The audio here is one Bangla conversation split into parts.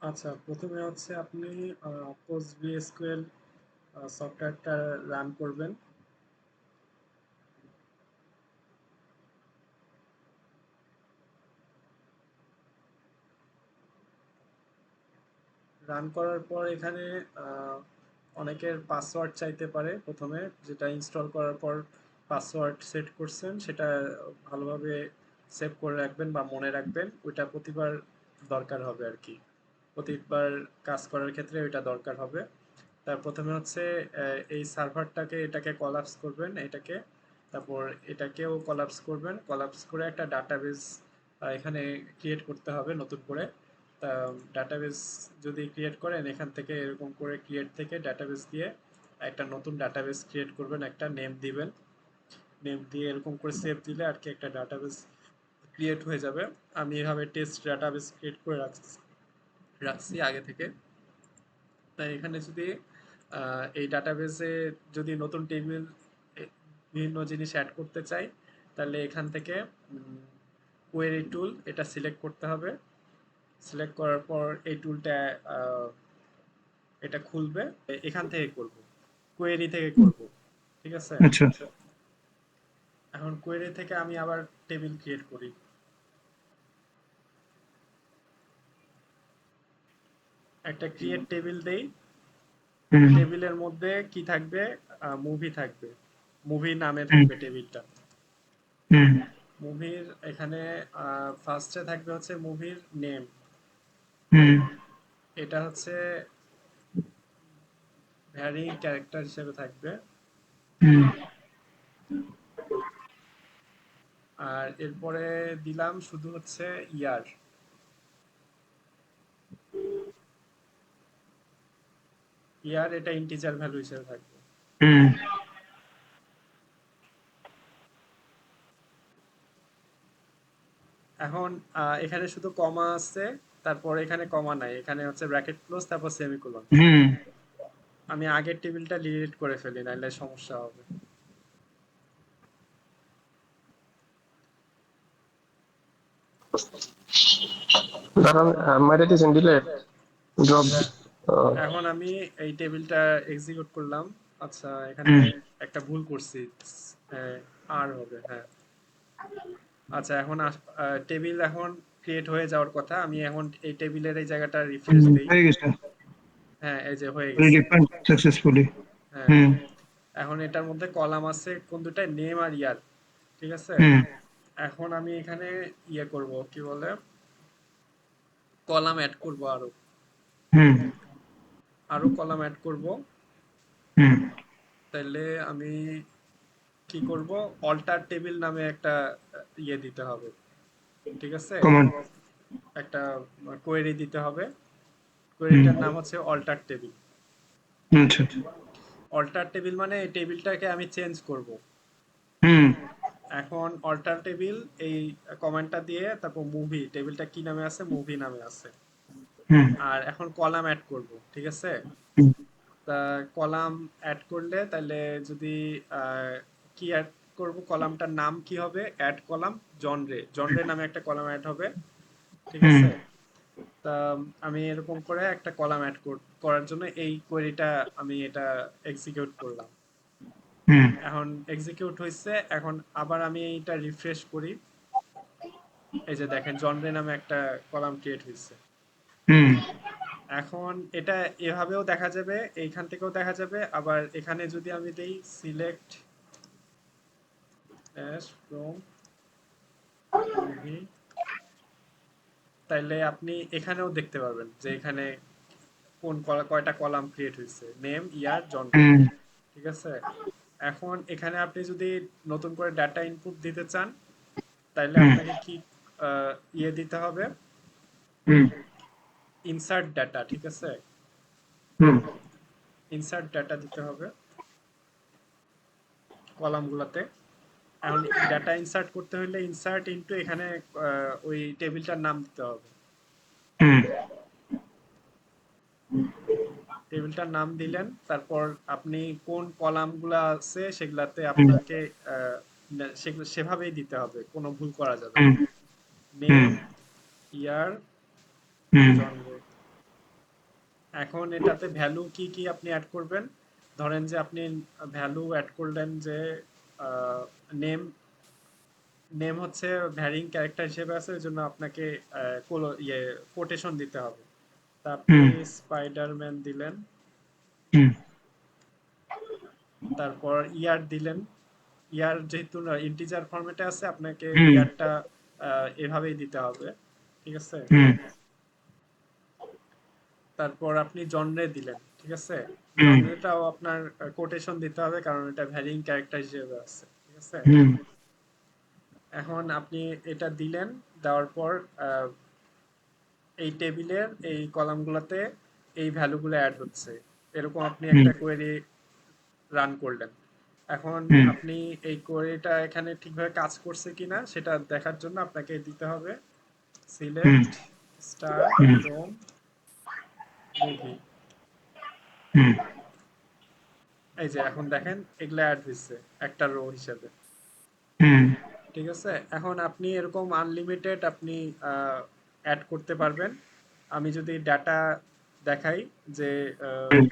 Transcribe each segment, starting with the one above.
আচ্ছা, প্রথমে হচ্ছে আপনি PostgreSQL সফটওয়্যারটা রান করবেন। রান করার পর এখানে আহ, অনেকের পাসওয়ার্ড চাইতে পারে প্রথমে, যেটা ইনস্টল করার পর পাসওয়ার্ড সেট করছেন সেটা ভালোভাবে সেভ করে রাখবেন বা মনে রাখবেন। ওইটা প্রতিবার দরকার হবে আর কি, প্রতিবার কাজ করার ক্ষেত্রে ওইটা দরকার হবে। তার প্রথমে হচ্ছে এই সার্ভারটাকে এটাকে কলাপস করবেন, এটাকে তারপর এটাকেও কলাপস করবেন, কলাপস করে একটা ডাটাবেস এখানে ক্রিয়েট করতে হবে নতুন করে। তা ডাটাবেস যদি ক্রিয়েট করেন এখান থেকে এরকম করে ক্রিয়েট থেকে ডাটাবেস দিয়ে একটা নতুন ডাটাবেস ক্রিয়েট করবেন, একটা নেম দিবেন, নেম দিয়ে এরকম করে সেভ দিলে আর কি একটা ডাটাবেস ক্রিয়েট হয়ে যাবে। আমি এভাবে টেস্ট ডাটাবেস ক্রিয়েট করে রাখছি আগে থেকে। তাই এখানে যদি এই ডাটাবেসে যদি নতুন টেবিল বিভিন্ন জিনিস অ্যাড করতে চাই, তাহলে এখান থেকে কোয়েরি টুল এটা সিলেক্ট করতে হবে। সিলেক্ট করার পর এই টুলটা এটা খুলবে। এখান থেকে করব, কোয়েরি থেকে করব, ঠিক আছে। আচ্ছা। এখন কোয়েরি থেকে আমি আবার টেবিল ক্রিয়েট করি। একটা ক্রিয়েট টেবিল দেই, হুম টেবিলের মধ্যে কি থাকবে, মুভি থাকবে, মুভি নামে হুম থাকবে টেবিলটা। হুম মুভির এখানে ফার্স্টে থাকবে হচ্ছে মুভির নেম, হুম এটা হচ্ছে ভ্যারিং ক্যারেক্টার হিসেবে থাকবে। হুম আর এরপরে দিলাম শুধু হচ্ছে ইয়ার, ইয়ার এটা ইন্টিজার ভ্যালু হিসেবে থাকবে। হুম এখন এখানে শুধু কমা আছে, তারপর এখানে কমা নাই, এখানে হচ্ছে ব্র্যাকেট ক্লোজ তারপর সেমিকোলন। হুম। আমি আগের টেবিলটা ডিলিট করে ফেলি, নাহলে সমস্যা হবে। দাঁড়ান, মাইরে দিয়েছেন ডিলেট ড্রপ। হ্যাঁ, এখন আমি এই টেবিলটা এক্সিকিউট করলাম। আচ্ছা, এখানে হুম একটা ভুল করছি, আর হবে, হ্যাঁ। আচ্ছা, এখন টেবিল এখন ক্রিয়েট হয়ে যাওয়ার কথা। আমি এখন এই টেবিলের এই জায়গাটা রিফ্রেশ দেই। হয়ে গেছে। হ্যাঁ, এই যে হয়ে গেছে। Define successfully. হ্যাঁ, হুম এখন এটার মধ্যে কলাম আছে কোন দুটায়, নেম আর ইয়ার, ঠিক আছে। হুম এখন আমি এখানে ইয়ে করব, কি বলে, কলাম অ্যাড করব, আরো হুম আরো কলাম অ্যাড করব। হুম। তাহলে আমি কি করব, অল্টার টেবিল নামে একটা ইয়ে দিতে হবে, ঠিক আছে। কমান্ড। একটা কোয়েরি দিতে হবে, হুম। কোয়েরিটার নাম হচ্ছে অল্টার টেবিল। আচ্ছা। অল্টার টেবিল মানে এই টেবিলটাকে আমি চেঞ্জ করব। হুম এখন অল্টার টেবিল এই কমান্ডটা দিয়ে তারপর মুভি, টেবিলটা কি নামে আছে, মুভি নামে আছে। হুম আর এখন কলাম অ্যাড করব, ঠিক আছে। হুম তা কলাম অ্যাড করলে তাহলে যদি কি অ্যাড করব, কলামটার নাম কি হবে, অ্যাড কলাম জনরে, জনরে নামে একটা কলাম অ্যাড হবে, ঠিক হুম আছে। তা আমি এরকম করে একটা কলাম অ্যাড করার জন্য এই কোয়েরিটা আমি এটা এক্সিকিউট করলাম। হুম এখন এক্সিকিউট হয়েছে, এখন আবার আমি এইটা রিফ্রেশ করি। এই যে দেখেন, জনরে নামে একটা কলাম ক্রিয়েট হয়েছে। হুম এখন এটা এভাবেও দেখা যাবে, এইখান থেকেও দেখা যাবে, আবার এখানে যদি আমি দেই সিলেক্ট অ্যাজ ফ্রম মুভি, তাইলে আপনি এখানেও দেখতে পারবেন যে এখানে কয়টা কলাম ক্রিয়েট হয়েছে, নেম, ইয়ার, জনরে, হুম ঠিক আছে। এখন এখানে আপনি যদি নতুন করে ডাটা ইনপুট দিতে চান, তাইলে হুম আপনাকে কি ইয়ে দিতে হবে, হুম ইনসার্ট ডাটা, ঠিক আছে। হুম ইনসার্ট ডাটা দিতে হবে কলামগুলোতে। এখন ডাটা ইনসার্ট করতে হলে ইনসার্ট ইনটু এখানে ওই টেবিলটার নাম দিতে হবে। হুম টেবিলটার নাম দিলেন, তারপর আপনি কোন কলামগুলো আছে সেগুলাতে হুম আপনাকে সেগুলো সেভাবেই দিতে হবে, কোনো ভুল করা যাবে না। হুম হুম নেম, ইয়ার, হুম জনরে, এখন এটাতে ভ্যালু কি কি আপনি অ্যাড করবেন, ধরেন যে আপনি ভ্যালু অ্যাড করলেন যে নেম, নেম হচ্ছে ভ্যারিং ক্যারেক্টার হিসেবে আছে, ওই জন্য আপনাকে কোটেশন দিতে হবে। তা আপনি হুম স্পাইডারম্যান দিলেন, হুম তারপর ইয়ার দিলেন। ইয়ার যেহেতু ইন্টিজার ফরম্যাটে আছে, আপনাকে হুম ইয়ারটা এভাবেই দিতে হবে, ঠিক আছে। হুম তারপর আপনি জনরে দিলেন, ঠিক আছে। হুম জনরেটাও আপনার কোটেশন দিতে হবে, কারণ এটা ভ্যারিং ক্যারেক্টার হিসেবে আছে, ঠিক আছে। হুম এখন আপনি এটা দিলেন, দেওয়ার পর এই টেবিলের এই কলামগুলোতে এই ভ্যালুগুলো অ্যাড হচ্ছে, এরকম আপনি হুম একটা কোয়েরি রান করলেন। এখন হুম আপনি এই কোয়েরিটা এখানে ঠিকভাবে কাজ করছে কিনা সেটা দেখার জন্য আপনাকে দিতে হবে hmm select star hmm from movie. Hmm এই যে এখন দেখেন এগুলা অ্যাড হয়েছে একটা রো হিসেবে, হুম ঠিক আছে। এখন আপনি এরকম আনলিমিটেড আপনি অ্যাড করতে পারবেন। আমি যদি ডাটা দেখাই যে হুম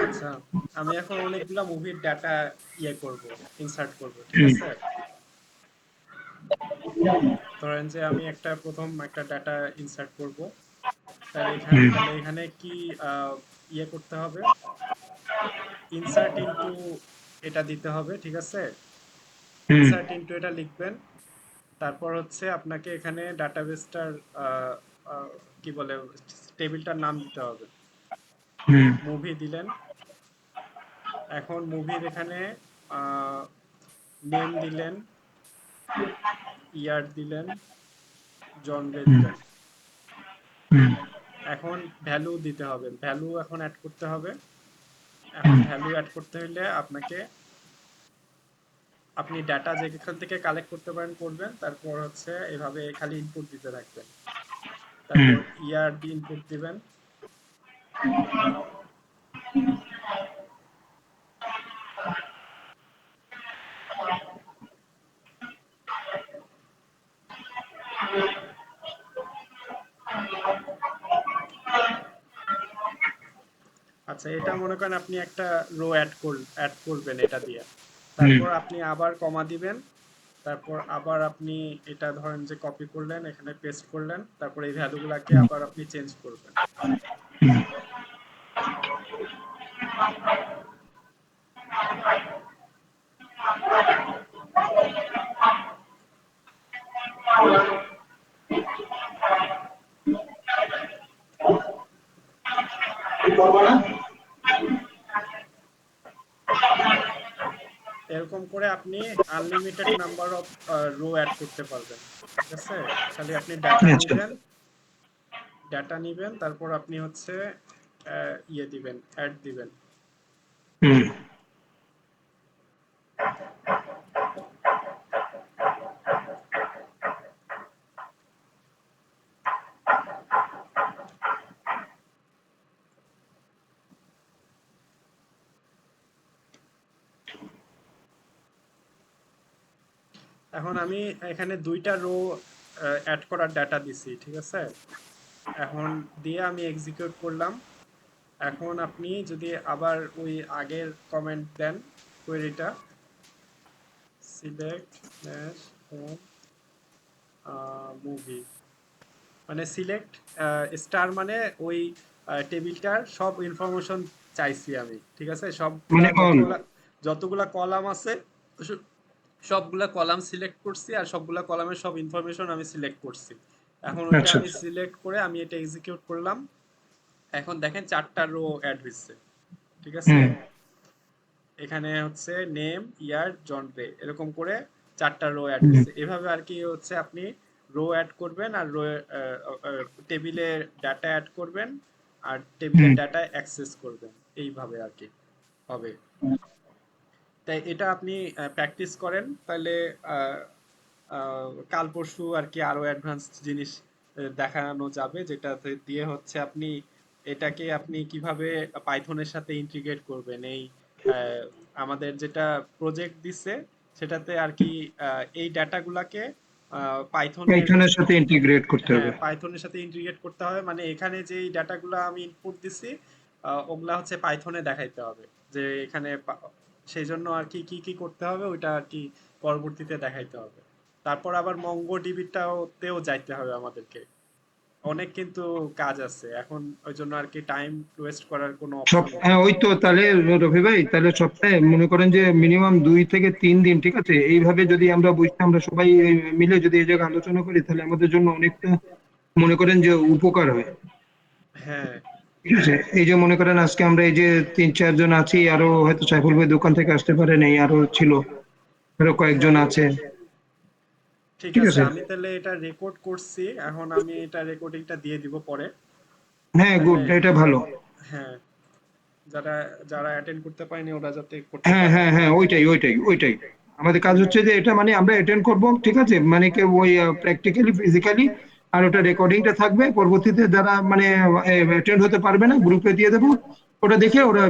আচ্ছা, আমি এখন অনেকগুলা মুভির ডাটা করব, ইনসার্ট করব, ঠিক হুম আছে। ধরেন যে আমি প্রথম একটা ডাটা ইনসার্ট করব, হুম তাহলে এখানে কি করতে হবে, ইনসার্ট ইনটু এটা দিতে হবে, ঠিক আছে। হুম ইনসার্ট ইনটু এটা লিখবেন। তারপর হচ্ছে আপনাকে এখানে ডাটাবেসটার কি বলে, টেবিলটার নাম দিতে হবে। হুম মুভি দিলেন। এখন মুভির এখানে নেম দিলেন, ইয়ার দিলেন, জনরে হুম দিলেন। হুম এখন ভ্যালু দিতে হবে, ভ্যালু এখন অ্যাড করতে হবে। এখন হুম ভ্যালু অ্যাড করতে হলে আপনাকে, আপনি ডাটা যেখান থেকে কালেক্ট করতে পারেন করবেন, তারপর হচ্ছে এভাবে খালি ইনপুট দিতে থাকবেন। হুম তারপর ইয়ার দিয়ে ইনপুট দিবেন। আচ্ছা, এটা মনে করেন আপনি একটা রো অ্যাড করবেন এটা দিয়ে। হুম তারপর আপনি আবার কমা দিবেন। তারপর আবার আপনি এটা ধরেন যে কপি করলেন, এখানে পেস্ট করলেন, তারপর এই ভ্যালুগুলাকে আবার আপনি চেঞ্জ করবেন। এরকম করে আপনি unlimited number of row add করতে পারবেন, ঠিক আছে। খালি আপনি আচ্ছা ডাটা নিবেন, তারপর আপনি হচ্ছে দিবেন, অ্যাড দিবেন। হুম এখন আমি এখানে দুইটা রো অ্যাড করার ডাটা দিছি, ঠিক আছে। এখন দিয়ে আমি এক্সিকিউট করলাম। এখন আপনি যদি আবার ওই আগের কমেন্ট দেন, কোয়েরিটা সিলেক্ট স্ল্যাশ হোম মুভি, মানে সিলেক্ট স্টার, মানে ওই টেবিলটার সব ইনফরমেশন চাইছি আমি, ঠিক আছে। সবগুলা মানে অল যতগুলা কলাম আছে স- সবগুলা কলাম সিলেক্ট করছি, আর সবগুলা কলামের সব ইনফরমেশন আমি সিলেক্ট করছি। এখন ওইটা আচ্ছা আমি সিলেক্ট করে আমি এটা এক্সিকিউট করলাম। এখন দেখেন 4টা রো অ্যাড হইছে, ঠিক আছে? হুম এখানে হচ্ছে নেম, ইয়ার, জন রে, এরকম করে 4টা রো অ্যাড হুম হইছে। এভাবে আর কি হচ্ছে আপনি রো অ্যাড করবেন আর রো টেবিলে ডাটা অ্যাড করবেন আর টেবিলের হুম ডাটা অ্যাক্সেস করবেন, এইভাবে আর কি হবে। তাই এটা আপনি প্র্যাকটিস করেন, তাহলে আহ, কাল পরশু আর কি আরো অ্যাডভান্স জিনিস দেখানো যাবে, যেটা দিয়ে হচ্ছে আপনি এটাকে আপনি কিভাবে পাইথনের সাথে ইন্টিগ্রেট করবেন। এই আহ, আমাদের যেটা প্রজেক্ট দিছে সেটাতে আর কি এই ডাটাগুলাকে পাইথনের, পাইথনের সাথে ইন্টিগ্রেট করতে হ্যাঁ হবে। পাইথনের সাথে ইন্টিগ্রেট করতে হবে, মানে এখানে যেই ডাটাগুলো আমি ইনপুট দিছি ওগুলা হচ্ছে পাইথনে দেখাইতে হবে, যে এখানে সেই জন্য আর কি কি কি করতে হবে ওইটা আর কি পরবর্তীতে দেখাইতে হবে। তারপর আবার মঙ্গোডিবিটাও যাইতে হবে আমাদেরকে, অনেক কিন্তু কাজ আছে এখন, ওই জন্য আর কি টাইম ওয়েস্ট করার কোনো অপশন নেই। হ্যাঁ ওই তো তাহলে রফি ভাই, তাহলে সপ্তাহে মনে করেন যে মিনিমাম 2 থেকে 3 দিন, ঠিক আছে, এইভাবে যদি আমরা বসে আমরা সবাই মিলে যদি এই জায়গায় আলোচনা করি তাহলে আমাদের জন্য অনেকটা মনে করেন যে উপকার হয়। হ্যাঁ ঠিক আছে, এই যে মনে করেন আজকে আমরা এই যে 3-4 জন আছি, আরো হয়তো সাইফুল ভাই দোকান থেকে আসতে পারে নাই, আরো ছিল, আরো কয়েকজন হ্যাঁ আছে। ঠিক ঠিক আছে, আছে, আমি তাহলে এটা রেকর্ড করছি, এখন আমি এটা রেকর্ডিংটা দিয়ে দিব পরে, হ্যাঁ গুড, তাইলে এটা ভালো। হ্যাঁ যারা যারা অ্যাটেন্ড করতে পারেনি ওরা যাতে করতে হ্যাঁ পারে। হ্যাঁ হ্যাঁ, ওইটাই আমাদের কাজ হচ্ছে যে এটা মানে আমরা অ্যাটেন্ড করব, ঠিক আছে, মানে কি ওই প্র্যাকটিক্যালি ফিজিক্যালি, আর ওটা রেকর্ডিংটা থাকবে, পরবর্তীতে যারা মানে অ্যাটেন্ড হতে পারবে না গ্রুপে দিয়ে দেবো, ওটা দেখে ওরা